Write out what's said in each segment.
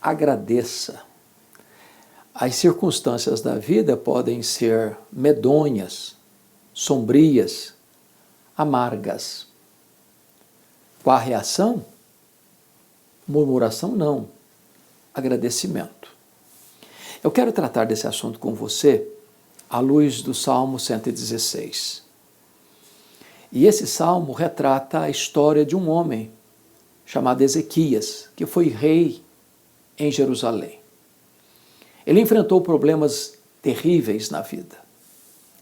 agradeça. As circunstâncias da vida podem ser medonhas, sombrias, amargas. Qual a reação? Murmuração não, agradecimento. Eu quero tratar desse assunto com você à luz do Salmo 116. E esse salmo retrata a história de um homem chamado Ezequias, que foi rei em Jerusalém. Ele enfrentou problemas terríveis na vida.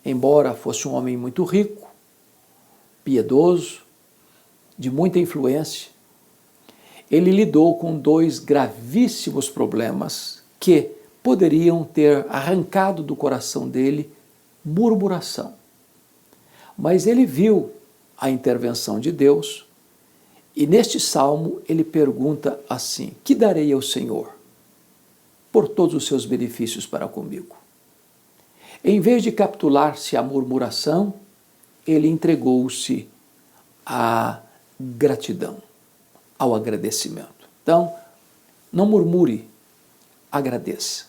Embora fosse um homem muito rico, piedoso, de muita influência, ele lidou com dois gravíssimos problemas que poderiam ter arrancado do coração dele murmuração. Mas ele viu a intervenção de Deus e neste salmo ele pergunta assim: que darei ao Senhor por todos os seus benefícios para comigo? Em vez de capitular-se à murmuração, ele entregou-se à gratidão, ao agradecimento. Então, não murmure, agradeça.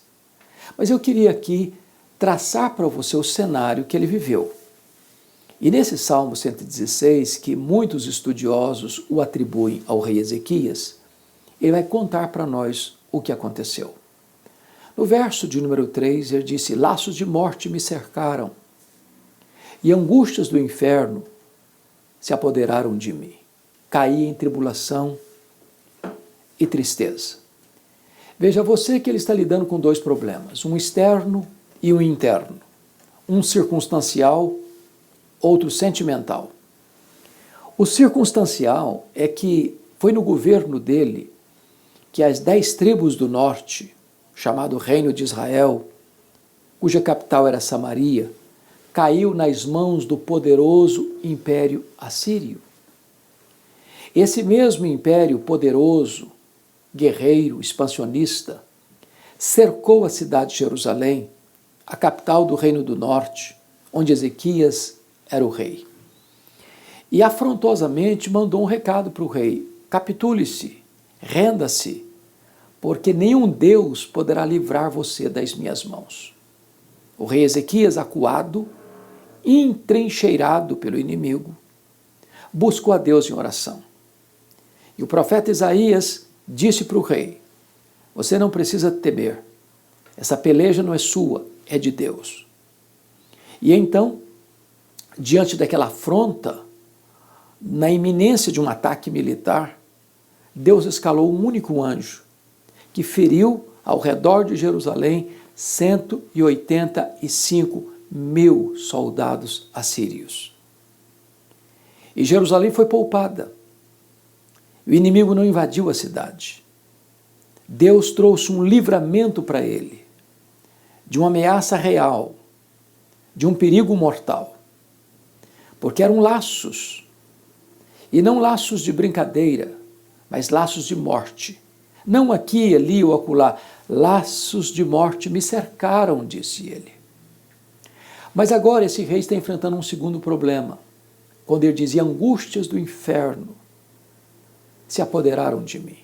Mas eu queria aqui traçar para você o cenário que ele viveu. E nesse Salmo 116, que muitos estudiosos o atribuem ao rei Ezequias, ele vai contar para nós o que aconteceu. No verso de número 3, ele disse: laços de morte me cercaram, e angústias do inferno se apoderaram de mim. Caí em tribulação e tristeza. Veja você que ele está lidando com dois problemas, um externo e um interno. Um circunstancial, outro sentimental. O circunstancial é que foi no governo dele que as 10 tribos do norte, chamado Reino de Israel, cuja capital era Samaria, caiu nas mãos do poderoso Império Assírio. Esse mesmo império poderoso, guerreiro, expansionista, cercou a cidade de Jerusalém, a capital do Reino do Norte, onde Ezequias era o rei. E afrontosamente mandou um recado para o rei: capitule-se, renda-se, porque nenhum Deus poderá livrar você das minhas mãos. O rei Ezequias, acuado, entrincheirado pelo inimigo, buscou a Deus em oração. E o profeta Isaías disse para o rei: você não precisa temer, essa peleja não é sua, é de Deus. E então, diante daquela afronta, na iminência de um ataque militar, Deus escalou um único anjo, que feriu ao redor de Jerusalém 185.000 soldados assírios. E Jerusalém foi poupada. O inimigo não invadiu a cidade. Deus trouxe um livramento para ele, de uma ameaça real, de um perigo mortal. Porque eram laços, e não laços de brincadeira, mas laços de morte. Não aqui, ali ou acolá, laços de morte me cercaram, disse ele. Mas agora esse rei está enfrentando um segundo problema, quando ele dizia: angústias do inferno se apoderaram de mim.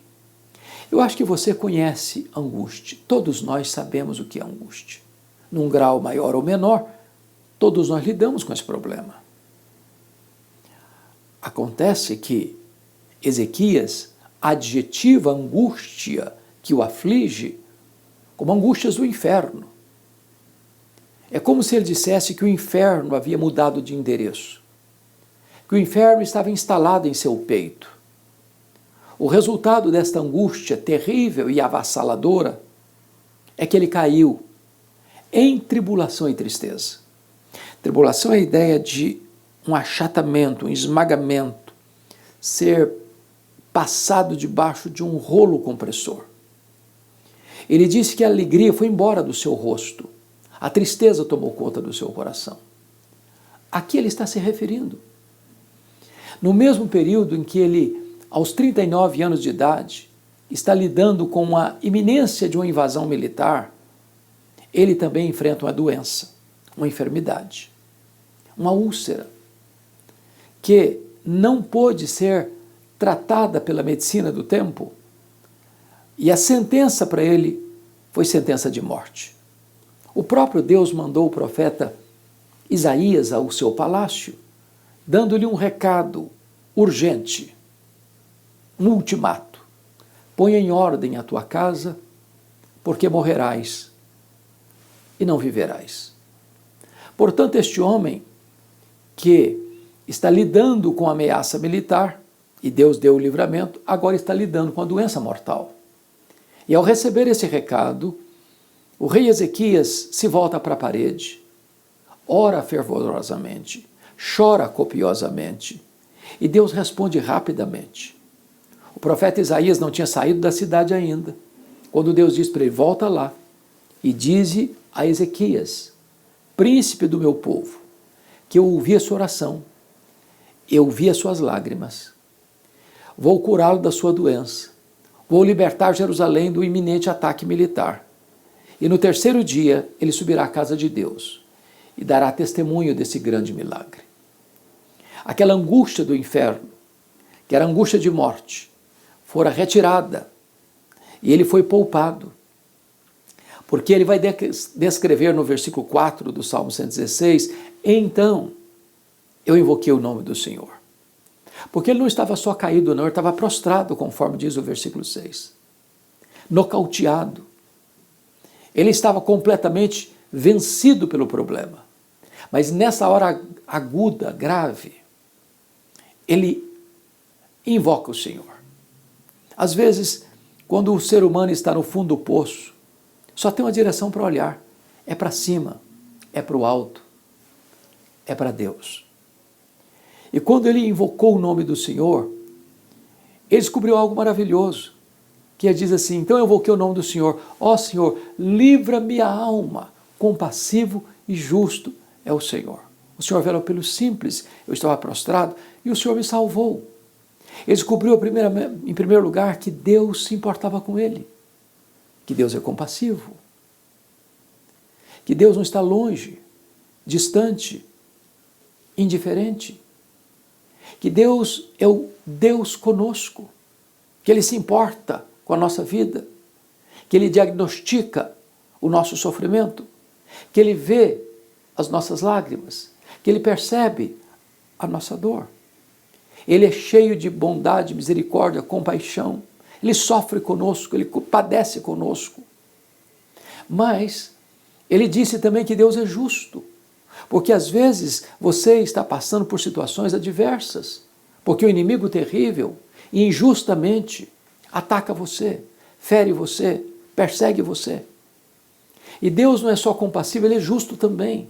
Eu acho que você conhece angústia. Todos nós sabemos o que é angústia. Num grau maior ou menor, todos nós lidamos com esse problema. Acontece que Ezequias adjetiva a angústia que o aflige como angústias do inferno. É como se ele dissesse que o inferno havia mudado de endereço, que o inferno estava instalado em seu peito. O resultado desta angústia terrível e avassaladora é que ele caiu em tribulação e tristeza. Tribulação é a ideia de um achatamento, um esmagamento, ser passado debaixo de um rolo compressor. Ele disse que a alegria foi embora do seu rosto, a tristeza tomou conta do seu coração. Aqui ele está se referindo. No mesmo período em que ele, aos 39 anos de idade, está lidando com a iminência de uma invasão militar, ele também enfrenta uma doença, uma enfermidade, uma úlcera, que não pôde ser tratada pela medicina do tempo, E a sentença para ele foi sentença de morte. O próprio Deus mandou o profeta Isaías ao seu palácio, dando-lhe um recado urgente, um ultimato. Ponha em ordem a tua casa, porque morrerás e não viverás. Portanto, este homem que está lidando com a ameaça militar, e Deus deu o livramento, agora está lidando com a doença mortal. E ao receber esse recado, o rei Ezequias se volta para a parede, ora fervorosamente, chora copiosamente, e Deus responde rapidamente. O profeta Isaías não tinha saído da cidade ainda, quando Deus diz para ele, volta lá, e dize a Ezequias, príncipe do meu povo, que eu ouvi a sua oração, eu vi as suas lágrimas, vou curá-lo da sua doença, vou libertar Jerusalém do iminente ataque militar, e no terceiro dia ele subirá à casa de Deus e dará testemunho desse grande milagre. Aquela angústia do inferno, que era angústia de morte, fora retirada e ele foi poupado. Porque ele vai descrever no versículo 4 do Salmo 116, então eu invoquei o nome do Senhor. Porque ele não estava só caído, não, ele estava prostrado, conforme diz o versículo 6. Nocauteado. Ele estava completamente vencido pelo problema. Mas nessa hora aguda, grave, ele invoca o Senhor. Às vezes, quando o ser humano está no fundo do poço, só tem uma direção para olhar. É para cima, é para o alto, é para Deus. E quando ele invocou o nome do Senhor, ele descobriu algo maravilhoso, que ele diz assim, então eu invoquei o nome do Senhor, ó Senhor, livra minha alma, compassivo e justo é o Senhor. O Senhor veio pelo simples, eu estava prostrado e o Senhor me salvou. Ele descobriu em primeiro lugar que Deus se importava com ele, que Deus é compassivo, que Deus não está longe, distante, indiferente, que Deus é o Deus conosco, que Ele se importa com a nossa vida, que Ele diagnostica o nosso sofrimento, que Ele vê as nossas lágrimas, que Ele percebe a nossa dor. Ele é cheio de bondade, misericórdia, compaixão. Ele sofre conosco, Ele padece conosco. Mas Ele disse também que Deus é justo, porque às vezes você está passando por situações adversas, porque o inimigo terrível e injustamente ataca você, fere você, persegue você. E Deus não é só compassivo, Ele é justo também,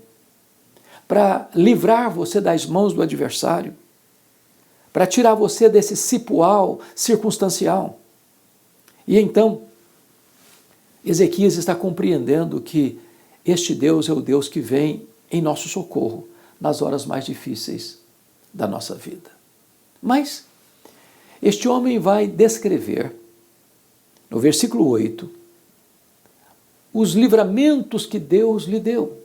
para livrar você das mãos do adversário, para tirar você desse cipoal circunstancial. E então, Ezequias está compreendendo que este Deus é o Deus que vem em nosso socorro nas horas mais difíceis da nossa vida. Mas este homem vai descrever, no versículo 8, os livramentos que Deus lhe deu.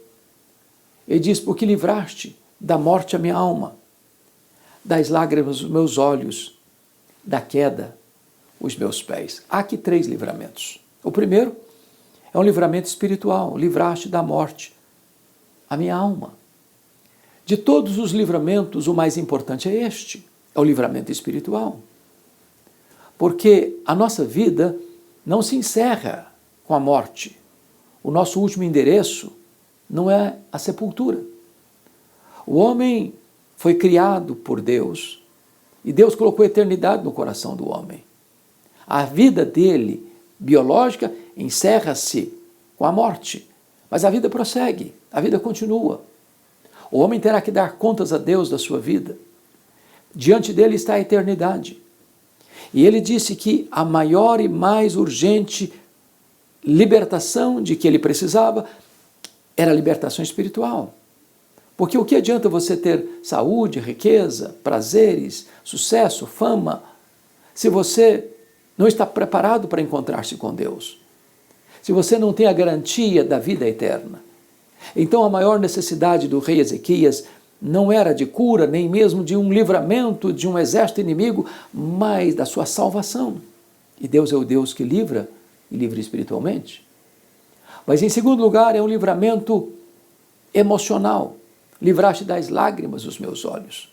Ele diz, porque livraste da morte a minha alma, das lágrimas os meus olhos, da queda os meus pés. Há aqui 3 livramentos. O primeiro é um livramento espiritual, livraste da morte a minha alma. De todos os livramentos, o mais importante é este, é o livramento espiritual. Porque a nossa vida não se encerra com a morte. O nosso último endereço não é a sepultura. O homem foi criado por Deus e Deus colocou a eternidade no coração do homem. A vida dele, biológica, encerra-se com a morte, mas a vida prossegue, a vida continua. O homem terá que dar contas a Deus da sua vida. Diante dele está a eternidade. E ele disse que a maior e mais urgente libertação de que ele precisava era a libertação espiritual. Porque o que adianta você ter saúde, riqueza, prazeres, sucesso, fama, se você não está preparado para encontrar-se com Deus? Se você não tem a garantia da vida eterna? Então a maior necessidade do rei Ezequias não era de cura, nem mesmo de um livramento de um exército inimigo, mas da sua salvação. E Deus é o Deus que livra e livra espiritualmente. Mas em segundo lugar, é um livramento emocional. Livraste das lágrimas os meus olhos.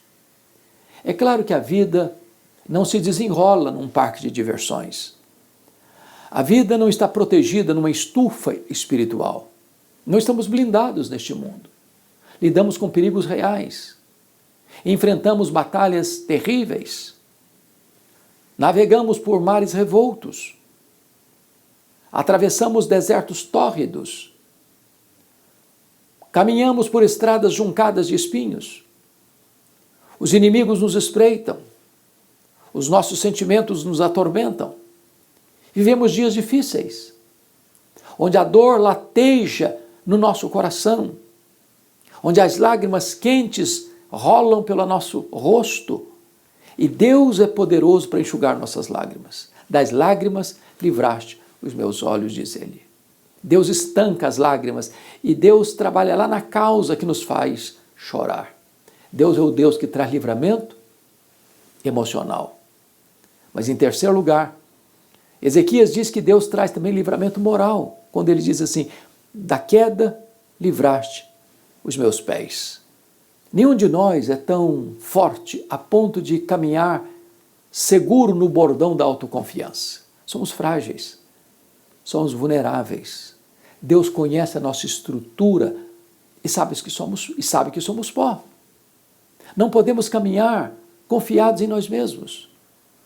É claro que a vida não se desenrola num parque de diversões. A vida não está protegida numa estufa espiritual. Não estamos blindados neste mundo. Lidamos com perigos reais. Enfrentamos batalhas terríveis. Navegamos por mares revoltos. Atravessamos desertos tórridos. Caminhamos por estradas juncadas de espinhos. Os inimigos nos espreitam. Os nossos sentimentos nos atormentam. Vivemos dias difíceis, onde a dor lateja no nosso coração, onde as lágrimas quentes rolam pelo nosso rosto, e Deus é poderoso para enxugar nossas lágrimas. Das lágrimas livraste os meus olhos, diz ele. Deus estanca as lágrimas e Deus trabalha lá na causa que nos faz chorar. Deus é o Deus que traz livramento emocional. Mas em terceiro lugar, Ezequias diz que Deus traz também livramento moral, quando ele diz assim: da queda livraste os meus pés. Nenhum de nós é tão forte a ponto de caminhar seguro no bordão da autoconfiança. Somos frágeis, somos vulneráveis. Deus conhece a nossa estrutura e sabe que somos pó. Não podemos caminhar confiados em nós mesmos.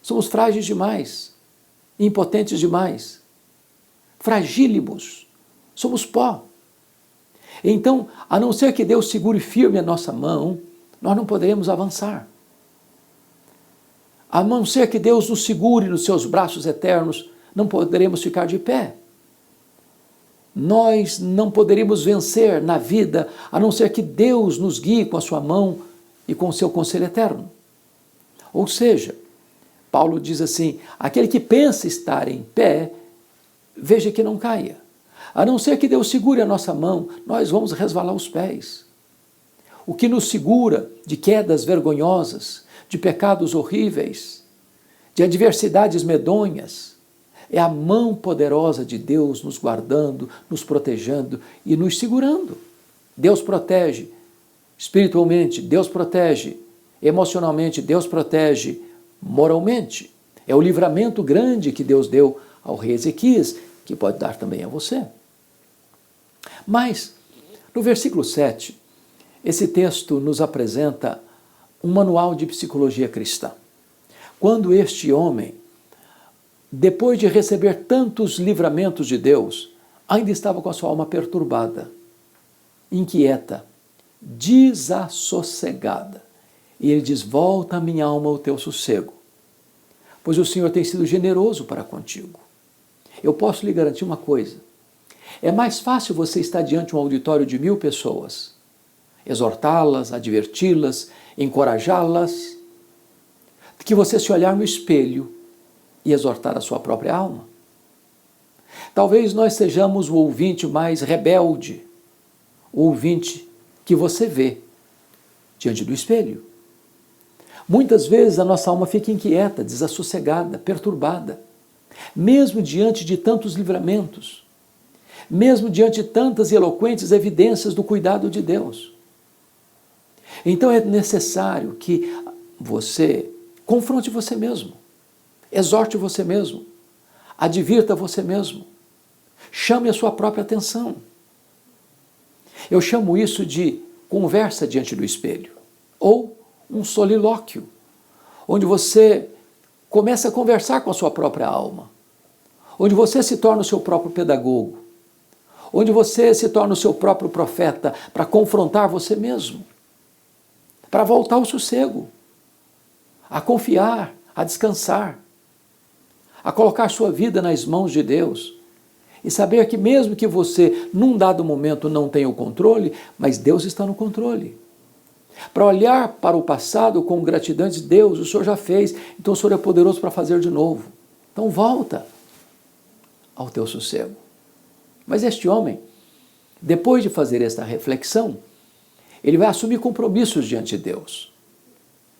Somos frágeis demais, impotentes demais, fragílimos, somos pó. Então, a não ser que Deus segure firme a nossa mão, nós não poderemos avançar. A não ser que Deus nos segure nos seus braços eternos, não poderemos ficar de pé. Nós não poderíamos vencer na vida, a não ser que Deus nos guie com a sua mão e com o seu conselho eterno. Ou seja, Paulo diz assim: aquele que pensa estar em pé, veja que não caia. A não ser que Deus segure a nossa mão, nós vamos resvalar os pés. O que nos segura de quedas vergonhosas, de pecados horríveis, de adversidades medonhas, é a mão poderosa de Deus nos guardando, nos protegendo e nos segurando. Deus protege espiritualmente, Deus protege emocionalmente, Deus protege moralmente. É o livramento grande que Deus deu ao rei Ezequias, que pode dar também a você. Mas, no versículo 7, esse texto nos apresenta um manual de psicologia cristã. Quando este homem, depois de receber tantos livramentos de Deus, ainda estava com a sua alma perturbada, inquieta, desassossegada. E ele diz: volta a minha alma ao teu sossego, pois o Senhor tem sido generoso para contigo. Eu posso lhe garantir uma coisa: é mais fácil você estar diante de um auditório de 1000 pessoas, exortá-las, adverti-las, encorajá-las, do que você se olhar no espelho e exortar a sua própria alma. Talvez nós sejamos o ouvinte mais rebelde, o ouvinte que você vê diante do espelho. Muitas vezes a nossa alma fica inquieta, desassossegada, perturbada, mesmo diante de tantos livramentos, mesmo diante de tantas e eloquentes evidências do cuidado de Deus. Então é necessário que você confronte você mesmo, exorte você mesmo, advirta você mesmo, chame a sua própria atenção. Eu chamo isso de conversa diante do espelho, ou um solilóquio, onde você começa a conversar com a sua própria alma, onde você se torna o seu próprio pedagogo, onde você se torna o seu próprio profeta para confrontar você mesmo, para voltar ao sossego, a confiar, a descansar, a colocar sua vida nas mãos de Deus e saber que mesmo que você, num dado momento, não tenha o controle, mas Deus está no controle. Para olhar para o passado com gratidão e dizer: Deus, o Senhor já fez, então o Senhor é poderoso para fazer de novo. Então volta ao teu sossego. Mas este homem, depois de fazer esta reflexão, ele vai assumir compromissos diante de Deus.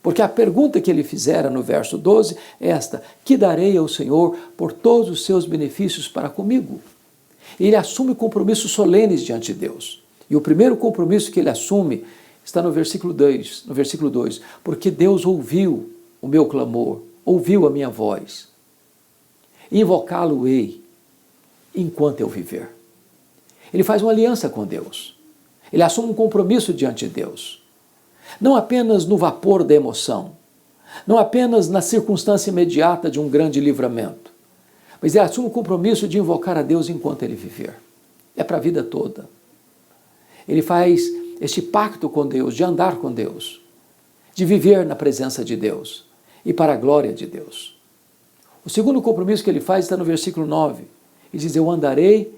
Porque a pergunta que ele fizera no verso 12 é esta: que darei ao Senhor por todos os seus benefícios para comigo? Ele assume compromissos solenes diante de Deus. E o primeiro compromisso que ele assume está no versículo 2, porque Deus ouviu o meu clamor, ouviu a minha voz. Invocá-lo-ei enquanto eu viver. Ele faz uma aliança com Deus. Ele assume um compromisso diante de Deus. Não apenas no vapor da emoção, não apenas na circunstância imediata de um grande livramento, mas ele assume o compromisso de invocar a Deus enquanto ele viver. É para a vida toda. Ele faz este pacto com Deus, de andar com Deus, de viver na presença de Deus e para a glória de Deus. O segundo compromisso que ele faz está no versículo 9. Ele diz: eu andarei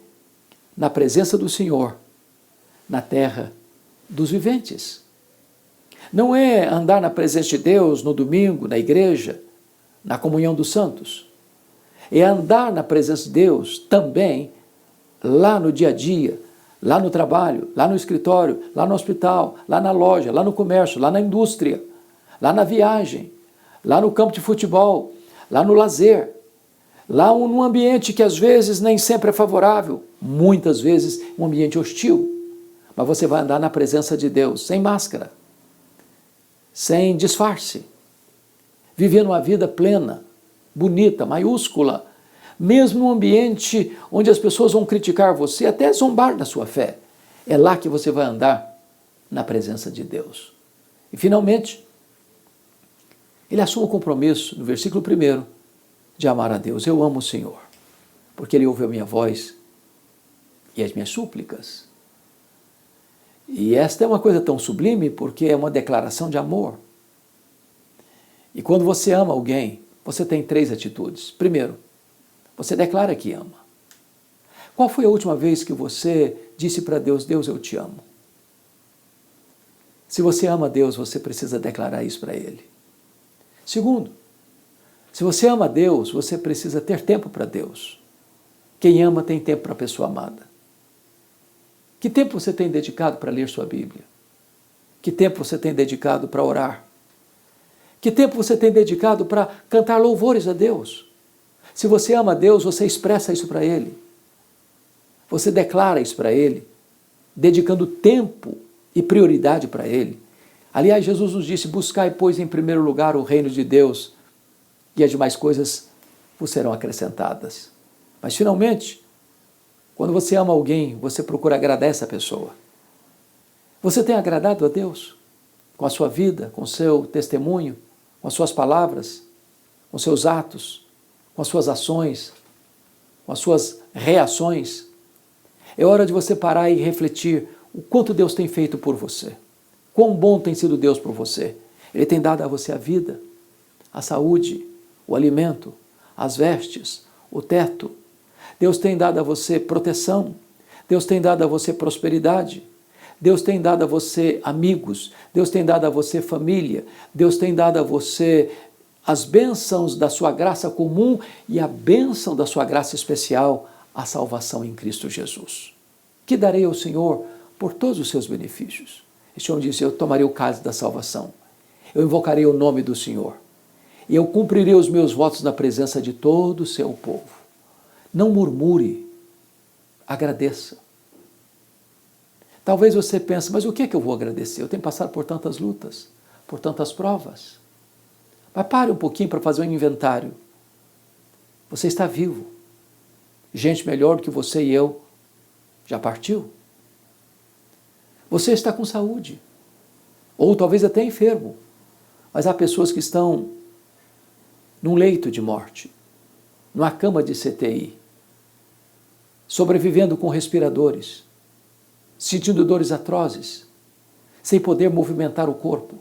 na presença do Senhor, na terra dos viventes. Não é andar na presença de Deus no domingo, na igreja, na comunhão dos santos. É andar na presença de Deus também lá no dia a dia, lá no trabalho, lá no escritório, lá no hospital, lá na loja, lá no comércio, lá na indústria, lá na viagem, lá no campo de futebol, lá no lazer, lá num ambiente que às vezes nem sempre é favorável, muitas vezes um ambiente hostil. Mas você vai andar na presença de Deus, sem máscara, sem disfarce, vivendo uma vida plena, bonita, maiúscula, mesmo num ambiente onde as pessoas vão criticar você, até zombar da sua fé. É lá que você vai andar na presença de Deus. E finalmente, ele assume o compromisso, no versículo 1, de amar a Deus. Eu amo o Senhor, porque Ele ouve a minha voz e as minhas súplicas. E esta é uma coisa tão sublime porque é uma declaração de amor. E quando você ama alguém, você tem 3 atitudes. Primeiro, você declara que ama. Qual foi a última vez que você disse para Deus: Deus, eu te amo? Se você ama Deus, você precisa declarar isso para Ele. Segundo, se você ama Deus, você precisa ter tempo para Deus. Quem ama tem tempo para a pessoa amada. Que tempo você tem dedicado para ler sua Bíblia? Que tempo você tem dedicado para orar? Que tempo você tem dedicado para cantar louvores a Deus? Se você ama a Deus, você expressa isso para Ele. Você declara isso para Ele, dedicando tempo e prioridade para Ele. Aliás, Jesus nos disse: buscai, pois, em primeiro lugar o reino de Deus, e as demais coisas vos serão acrescentadas. Mas, finalmente, quando você ama alguém, você procura agradar essa pessoa. Você tem agradado a Deus com a sua vida, com o seu testemunho, com as suas palavras, com os seus atos, com as suas ações, com as suas reações? É hora de você parar e refletir o quanto Deus tem feito por você. Quão bom tem sido Deus por você. Ele tem dado a você a vida, a saúde, o alimento, as vestes, o teto. Deus tem dado a você proteção. Deus tem dado a você prosperidade. Deus tem dado a você amigos. Deus tem dado a você família. Deus tem dado a você as bênçãos da sua graça comum e a bênção da sua graça especial, a salvação em Cristo Jesus. Que darei ao Senhor por todos os seus benefícios. Este homem disse: eu tomarei o cálice da salvação. Eu invocarei o nome do Senhor. E eu cumprirei os meus votos na presença de todo o seu povo. Não murmure, agradeça. Talvez você pense: mas o que é que eu vou agradecer? Eu tenho passado por tantas lutas, por tantas provas. Mas pare um pouquinho para fazer um inventário. Você está vivo. Gente melhor do que você e eu já partiu. Você está com saúde. Ou talvez até enfermo. Mas há pessoas que estão num leito de morte, numa cama de CTI, sobrevivendo com respiradores, sentindo dores atrozes, sem poder movimentar o corpo.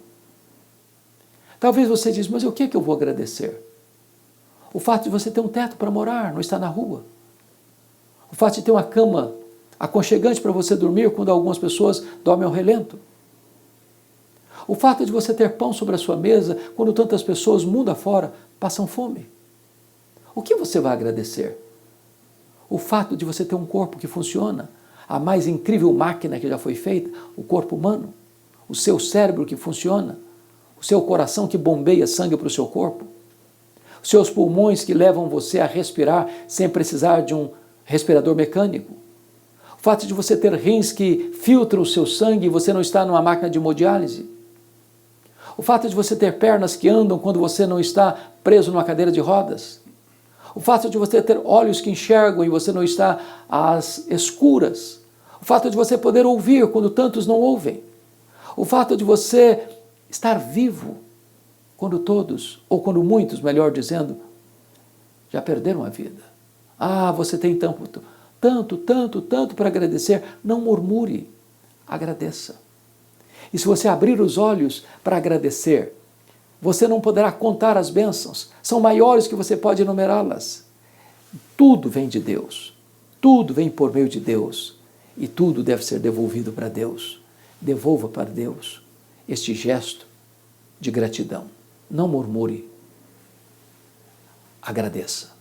Talvez você diz: mas o que é que eu vou agradecer? O fato de você ter um teto para morar, não estar na rua. O fato de ter uma cama aconchegante para você dormir quando algumas pessoas dormem ao relento. O fato de você ter pão sobre a sua mesa quando tantas pessoas, mundo afora, passam fome. O que você vai agradecer? O fato de você ter um corpo que funciona, a mais incrível máquina que já foi feita, o corpo humano, o seu cérebro que funciona, o o seu coração que bombeia sangue para o seu corpo, os seus pulmões que levam você a respirar sem precisar de um respirador mecânico, o fato de você ter rins que filtram o seu sangue e você não está numa máquina de hemodiálise, o fato de você ter pernas que andam quando você não está preso numa cadeira de rodas, o fato de você ter olhos que enxergam e você não está às escuras, o fato de você poder ouvir quando tantos não ouvem, o fato de você estar vivo quando todos, ou quando muitos, melhor dizendo, já perderam a vida. Ah, você tem tanto para agradecer. Não murmure, agradeça. E se você abrir os olhos para agradecer, você não poderá contar as bênçãos, são maiores que você pode enumerá-las. Tudo vem de Deus, tudo vem por meio de Deus, e tudo deve ser devolvido para Deus. Devolva para Deus este gesto de gratidão. Não murmure, agradeça.